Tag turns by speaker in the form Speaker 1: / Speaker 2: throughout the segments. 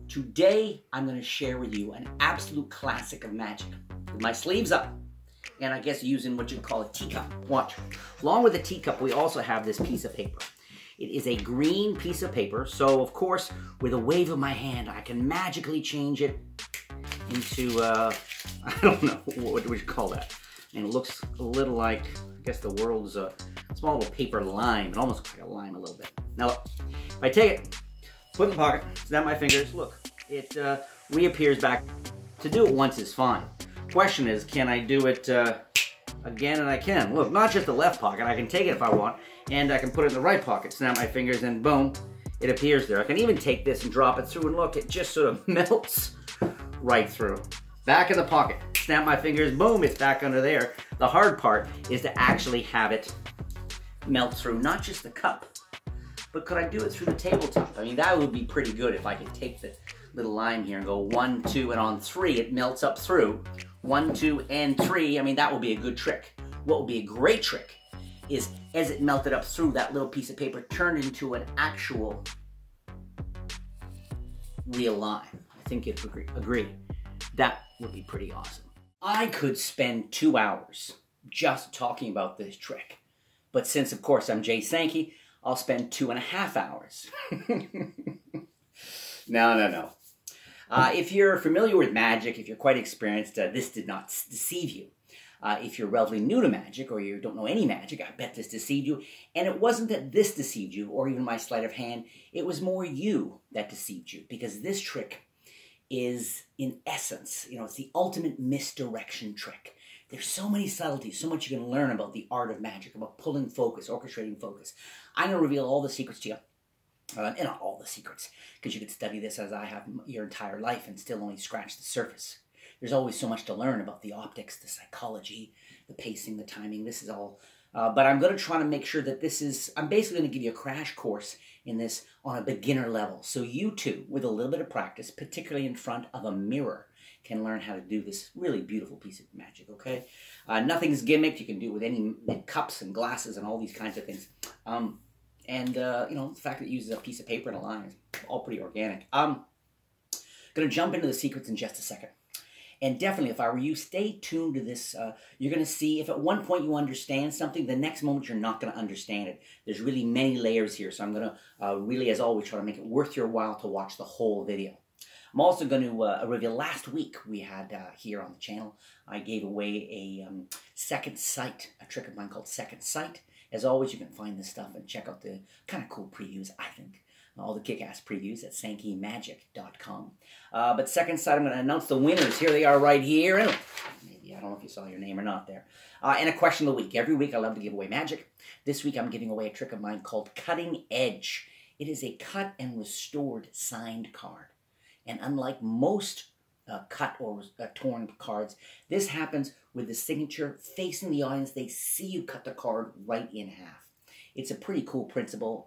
Speaker 1: Today, I'm going to share with you an absolute classic of magic. With my sleeves up, and I guess using what you call a teacup. Watch. Along with the teacup, we also have this piece of paper. It is a green piece of paper, so of course, with a wave of my hand, I can magically change it into, I don't know, what would you call that? And it looks a little like, I guess the world's a small little paper lime. It almost looks like a lime a little bit. Now look, if I take it, put it in the pocket, snap my fingers, look, it reappears back. To do it once is fine. Question is, can I do it again? And I can. Look, not just the left pocket, I can take it if I want, and I can put it in the right pocket, snap my fingers, and boom, it appears there. I can even take this and drop it through, and look, it just sort of melts right through. Back in the pocket, snap my fingers, boom, it's back under there. The hard part is to actually have it melt through, not just the cup, but could I do it through the tabletop? I mean, that would be pretty good if I could take the little lime here and go 1, 2, and on 3, it melts up through. 1, 2, and 3, I mean, that would be a good trick. What would be a great trick is, as it melted up through, that little piece of paper turned into an actual real lime. I think you'd agree. That would be pretty awesome. I could spend 2 hours just talking about this trick. But since, of course, I'm Jay Sankey, I'll spend 2.5 hours. No. If you're familiar with magic, if you're quite experienced, this did not deceive you. If you're relatively new to magic or you don't know any magic, I bet this deceived you. And it wasn't that this deceived you or even my sleight of hand. It was more you that deceived you, because this trick is, in essence, it's the ultimate misdirection trick. There's so many subtleties, so much you can learn about the art of magic, about pulling focus, orchestrating focus. I'm going to reveal all the secrets to you. And not all the secrets, because you could study this as I have your entire life and still only scratch the surface. There's always so much to learn about the optics, the psychology, the pacing, the timing. This is all. But I'm going to try to make sure that I'm basically going to give you a crash course in this on a beginner level. So you too, with a little bit of practice, particularly in front of a mirror, can learn how to do this really beautiful piece of magic, okay? Nothing's gimmicked. You can do it with any cups and glasses and all these kinds of things. The fact that it uses a piece of paper and a line is all pretty organic. I'm going to jump into the secrets in just a second. And definitely, if I were you, stay tuned to this. You're going to see if at one point you understand something, the next moment you're not going to understand it. There's really many layers here, so I'm going to really, as always, try to make it worth your while to watch the whole video. I'm also going to reveal, last week we had here on the channel, I gave away a second sight, a trick of mine called Second Sight. As always, you can find this stuff and check out the kind of cool previews, I think. All the kick-ass previews at SankeyMagic.com. But Second Sight, I'm going to announce the winners. Here they are right here. And maybe, I don't know if you saw your name or not there. And a question of the week. Every week I love to give away magic. This week I'm giving away a trick of mine called Cutting Edge. It is a cut and restored signed card. And unlike most cut or torn cards, this happens with the signature facing the audience. They see you cut the card right in half. It's a pretty cool principle,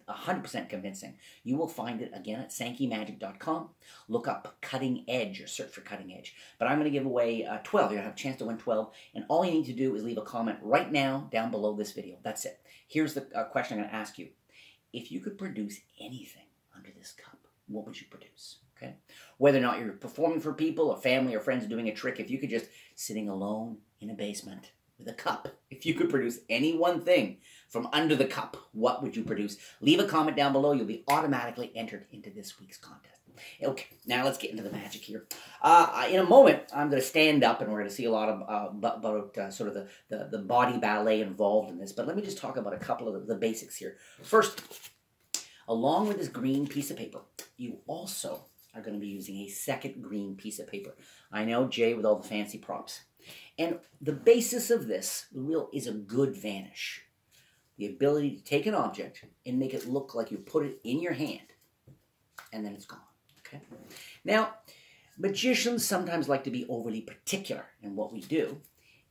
Speaker 1: 100% convincing. You will find it, again, at SankeyMagic.com. Look up Cutting Edge or search for Cutting Edge. But I'm going to give away 12. You're going to have a chance to win 12. And all you need to do is leave a comment right now down below this video. That's it. Here's the question I'm going to ask you. If you could produce anything under this cup, what would you produce? Okay? Whether or not you're performing for people or family or friends doing a trick, if you could just sitting alone in a basement with a cup, if you could produce any one thing from under the cup, what would you produce? Leave a comment down below. You'll be automatically entered into this week's contest. Okay, now let's get into the magic here. In a moment, I'm going to stand up, and we're going to see a lot of about sort of the body ballet involved in this. But let me just talk about a couple of the basics here. First, along with this green piece of paper, you also are going to be using a second green piece of paper. I know, Jay, with all the fancy props. And the basis of this is a good vanish. The ability to take an object and make it look like you put it in your hand, and then it's gone. Okay. Now, magicians sometimes like to be overly particular, and what we do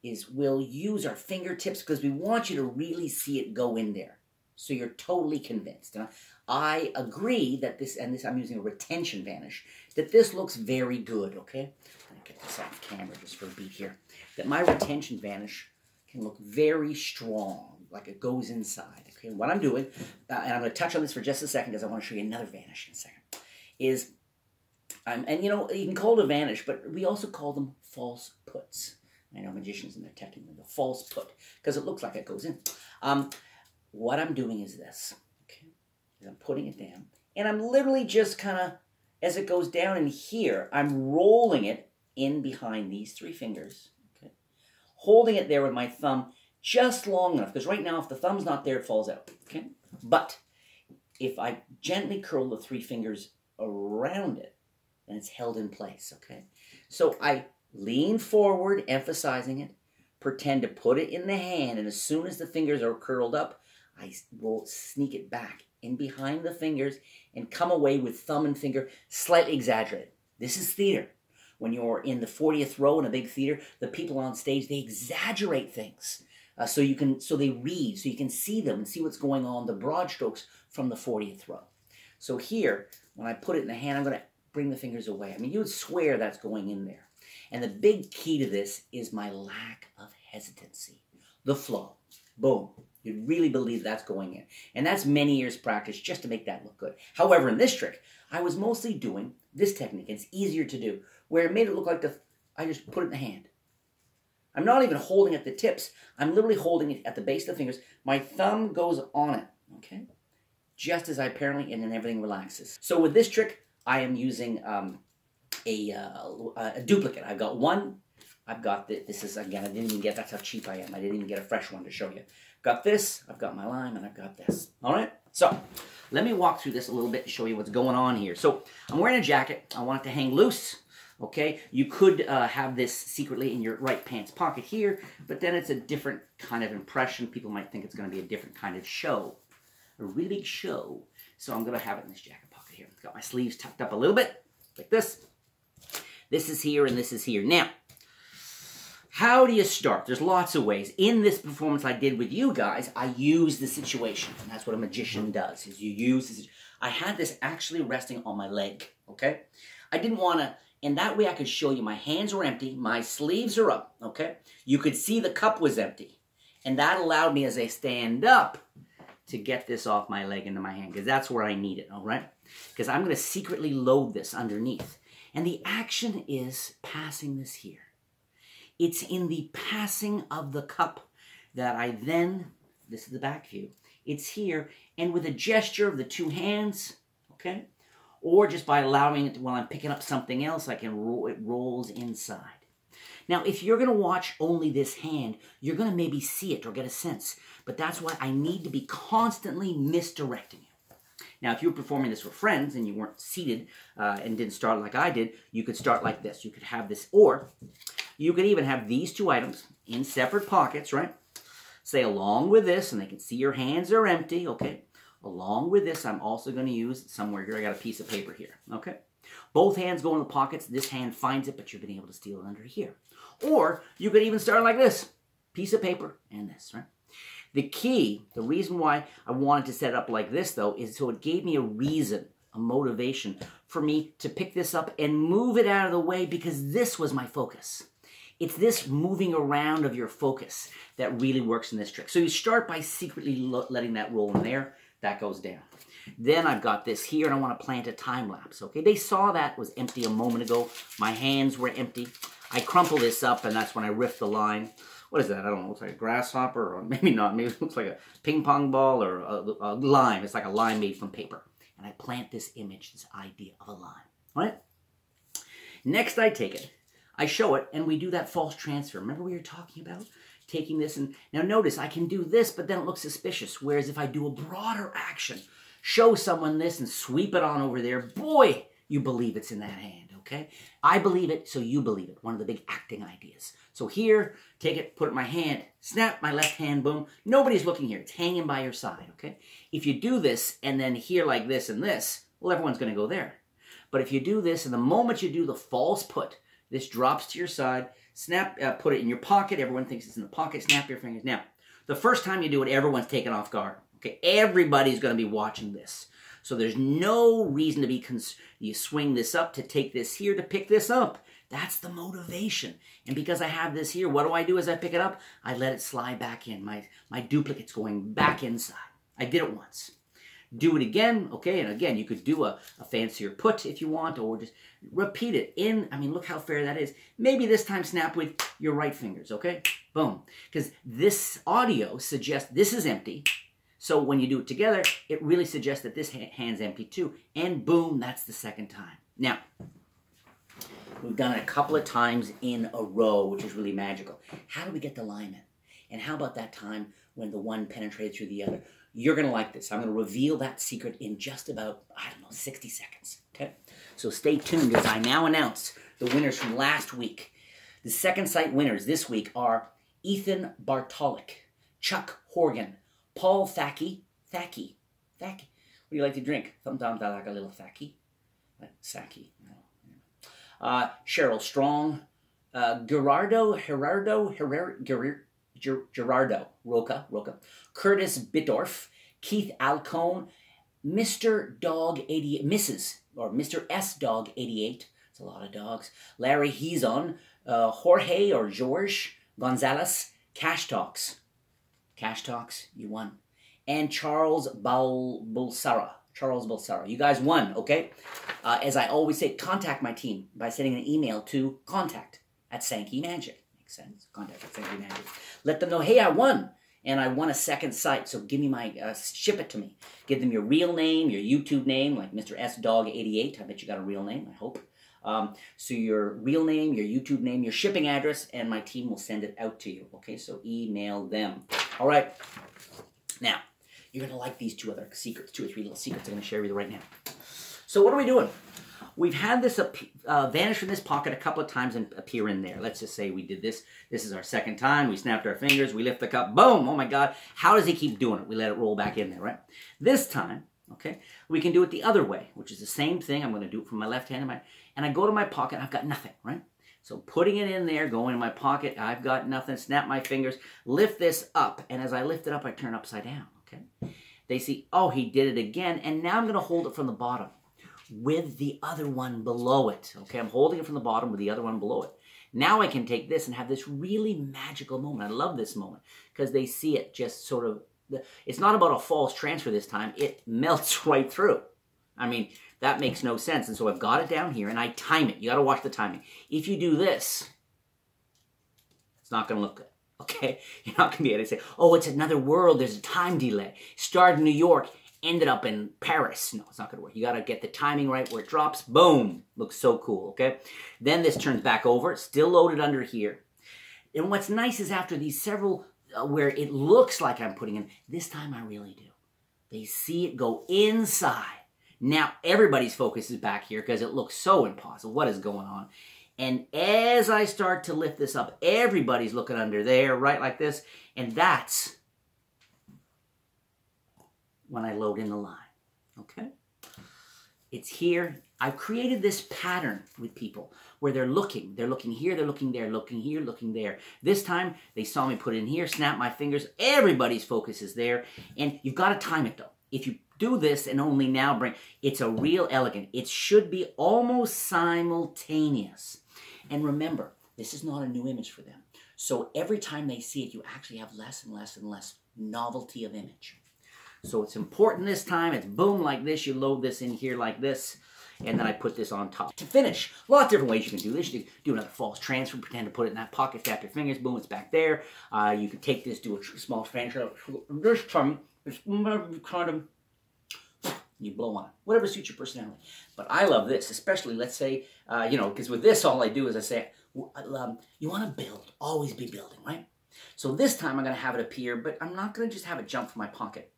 Speaker 1: is we'll use our fingertips because we want you to really see it go in there, so you're totally convinced. And I agree that this I'm using a retention vanish, that this looks very good. Okay. Get this off camera just for a beat here, that my retention vanish can look very strong, like it goes inside. Okay, what I'm doing, and I'm going to touch on this for just a second because I want to show you another vanish in a second, is And you know, you can call it a vanish, but we also call them false puts. I know magicians and they're technically the false put because it looks like it goes in. What I'm doing is this. Okay, I'm putting it down, and I'm literally just kind of, as it goes down in here, I'm rolling it in behind these 3 fingers. Okay, holding it there with my thumb just long enough, because right now if the thumb's not there, it falls out. Okay, but if I gently curl the 3 fingers around it, then it's held in place. Okay, so I lean forward, emphasizing it, pretend to put it in the hand, and as soon as the fingers are curled up, I will sneak it back in behind the fingers and come away with thumb and finger slightly exaggerated. This is theater. When you're in the 40th row in a big theater, the people on stage, they exaggerate things. So they read, so you can see them and see what's going on, the broad strokes from the 40th row. So here, when I put it in the hand, I'm going to bring the fingers away. I mean, you would swear that's going in there. And the big key to this is my lack of hesitancy. The flow. Boom. You really believe that's going in. And that's many years practice just to make that look good. However, in this trick, I was mostly doing this technique. It's easier to do, where it made it look like I just put it in the hand. I'm not even holding at the tips. I'm literally holding it at the base of the fingers. My thumb goes on it, okay? Just as I apparently, and then everything relaxes. So with this trick, I am using a duplicate. I've got one. I've got this is, again, I didn't even get, that's how cheap I am. I didn't even get a fresh one to show you. Got this, I've got my lime, and I've got this. All right? So, let me walk through this a little bit to show you what's going on here. So, I'm wearing a jacket. I want it to hang loose. Okay? You could have this secretly in your right pants pocket here, but then it's a different kind of impression. People might think it's going to be a different kind of show. A really big show. So, I'm going to have it in this jacket pocket here. I've got my sleeves tucked up a little bit, like this. This is here, and this is here. Now, how do you start? There's lots of ways. In this performance I did with you guys, I used the situation. And that's what a magician does, is you use this. I had this actually resting on my leg, okay? I didn't want to, and that way I could show you my hands were empty, my sleeves are up, okay? You could see the cup was empty. And that allowed me, as I stand up, to get this off my leg into my hand, because that's where I need it, all right? Because I'm going to secretly load this underneath. And the action is passing this here. It's in the passing of the cup that I then, this is the back view, it's here, and with a gesture of the 2 hands, okay, or just by allowing it to, while I'm picking up something else, I can roll, it rolls inside. Now, if you're going to watch only this hand, you're going to maybe see it or get a sense, but that's why I need to be constantly misdirecting you. Now, if you were performing this with friends and you weren't seated and didn't start like I did, you could start like this. You could have this, or you could even have these 2 items in separate pockets, right? Say along with this, and they can see your hands are empty, okay? Along with this, I'm also going to use somewhere here. I got a piece of paper here, okay? Both hands go in the pockets. This hand finds it, but you've been able to steal it under here. Or you could even start like this. Piece of paper and this, right? The key, the reason why I wanted to set it up like this, though, is so it gave me a reason, a motivation for me to pick this up and move it out of the way, because this was my focus. It's this moving around of your focus that really works in this trick. So you start by secretly letting that roll in there. That goes down. Then I've got this here, and I want to plant a time lapse. Okay, they saw that was empty a moment ago. My hands were empty. I crumple this up, and that's when I riff the line. What is that? I don't know. It looks like a grasshopper, or maybe not. Maybe it looks like a ping pong ball or a lime. It's like a lime made from paper. And I plant this image, this idea of a lime. All right? Next, I take it. I show it, and we do that false transfer. Remember we were talking about taking this? And now notice, I can do this, but then it looks suspicious. Whereas if I do a broader action, show someone this and sweep it on over there, boy, you believe it's in that hand, okay? I believe it, so you believe it. One of the big acting ideas. So here, take it, put it in my hand, snap my left hand, boom. Nobody's looking here. It's hanging by your side, okay? If you do this, and then here like this and this, well, everyone's going to go there. But if you do this, and the moment you do the false put, this drops to your side, snap, put it in your pocket. Everyone thinks it's in the pocket. Snap your fingers. Now, the first time you do it, everyone's taken off guard. Okay, everybody's going to be watching this. So there's no reason to be, you swing this up to take this here to pick this up. That's the motivation. And because I have this here, what do I do as I pick it up? I let it slide back in. My duplicate's going back inside. I did it once. Do it again, okay? And again, you could do a fancier put if you want, or just repeat it in. I mean, look how fair that is. Maybe this time snap with your right fingers, okay? Boom. Because this audio suggests this is empty. So when you do it together, it really suggests that this hand's empty too. And boom, that's the second time. Now, we've done it a couple of times in a row, which is really magical. How do we get the alignment? And how about that time when the one penetrated through the other? You're going to like this. I'm going to reveal that secret in just about, 60 seconds. Okay? So stay tuned as I now announce the winners from last week. The second sight winners this week are Ethan Bartolic, Chuck Horgan, Paul Thackey. What do you like to drink? Sometimes I like a little Thackey. Saki. Cheryl Strong, Gerardo Roca, Curtis Biddorf, Keith Alcone, Mr. Dog 88, Mr. S Dog 88. It's a lot of dogs. Larry Heazon, Jorge or George Gonzalez, Cash Talks, you won, and Charles Bulsara. You guys won, okay? As I always say, contact my team by sending an email to contact@Sankey Magic. Makes sense? Contact@Sankey Magic. Let them know, hey, I won, and I won a second sight, so give me my, ship it to me. Give them your real name, your YouTube name, like Mr. S Dog 88. I bet you got a real name, I hope. So your real name, your YouTube name, your shipping address, and my team will send it out to you, okay? So email them. All right. Now, you're going to like these two or three little secrets I'm going to share with you right now. So what are we doing? We've had this vanish from this pocket a couple of times and appear in there. Let's just say we did this. This is our second time. We snapped our fingers. We lift the cup. Boom. Oh, my God. How does he keep doing it? We let it roll back in there, right? This time, okay, we can do it the other way, which is the same thing. I'm going to do it from my left hand. And I go to my pocket. I've got nothing, right? So putting it in there, going in my pocket. I've got nothing. Snap my fingers. Lift this up. And as I lift it up, I turn upside down. Okay. They see, oh, he did it again, and now I'm going to hold it from the bottom with the other one below it. Okay, I'm holding it from the bottom with the other one below it. Now I can take this and have this really magical moment. I love this moment because they see it just sort of, it's not about a false transfer this time. It melts right through. I mean, that makes no sense. And so I've got it down here, and I time it. You got to watch the timing. If you do this, it's not going to look good. Okay, you're not going to be able to say, oh, it's another world, there's a time delay. Started in New York, ended up in Paris. No, it's not going to work. You got to get the timing right where it drops. Boom. Looks so cool, okay? Then this turns back over, still loaded under here. And what's nice is after these several where it looks like I'm putting in, this time I really do. They see it go inside. Now everybody's focus is back here because it looks so impossible. What is going on? And as I start to lift this up, everybody's looking under there, right like this. And that's when I load in the line, okay? It's here. I've created this pattern with people where they're looking here, they're looking there, looking here, looking there. This time, they saw me put it in here, snap my fingers. Everybody's focus is there. And you've got to time it, though. If you do this and only now bring, it's a real elegant. It should be almost simultaneous. And remember, this is not a new image for them. So every time they see it, you actually have less and less and less novelty of image. So it's important this time. It's boom like this. You load this in here like this. And then I put this on top. To finish, a lot of different ways you can do this. You can do another false transfer, pretend to put it in that pocket, tap your fingers, boom, it's back there. You can take this, do a small transfer. This time, it's kind of, you blow on it. Whatever suits your personality. But I love this, especially, let's say, because with this, all I do is I say, you want to build. Always be building, right? So this time, I'm going to have it appear, but I'm not going to just have it jump from my pocket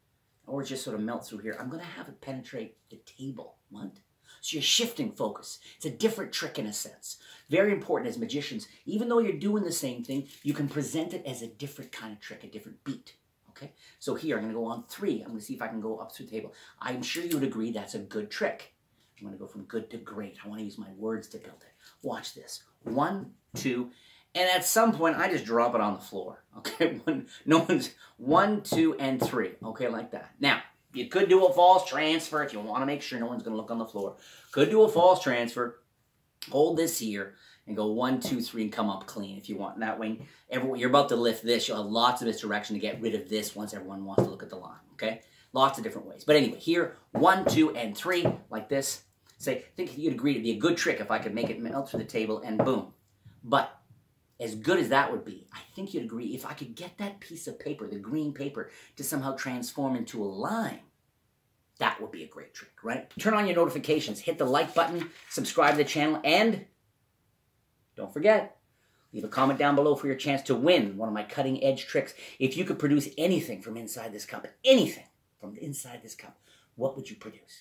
Speaker 1: or just sort of melt through here. I'm going to have it penetrate the table. What? So you're shifting focus. It's a different trick in a sense. Very important as magicians. Even though you're doing the same thing, you can present it as a different kind of trick, a different beat. Okay? So here, I'm going to go on 3. I'm going to see if I can go up through the table. I'm sure you would agree that's a good trick. I'm going to go from good to great. I want to use my words to build it. Watch this. 1, 2, and at some point, I just drop it on the floor. Okay? 1, 2, and 3. Okay, like that. Now, you could do a false transfer if you want to make sure no one's going to look on the floor. Could do a false transfer. Hold this here and go 1, 2, 3 and come up clean if you want. That way, you're about to lift this. You'll have lots of misdirection to get rid of this once everyone wants to look at the line. Okay? Lots of different ways. But anyway, here, 1, 2, and 3, like this. Say, I think you'd agree it'd be a good trick if I could make it melt through the table and boom. But as good as that would be, I think you'd agree if I could get that piece of paper, the green paper, to somehow transform into a lime, that would be a great trick, right? Turn on your notifications, hit the like button, subscribe to the channel, and don't forget, leave a comment down below for your chance to win one of my cutting edge tricks. If you could produce anything from inside this cup, anything from inside this cup, what would you produce?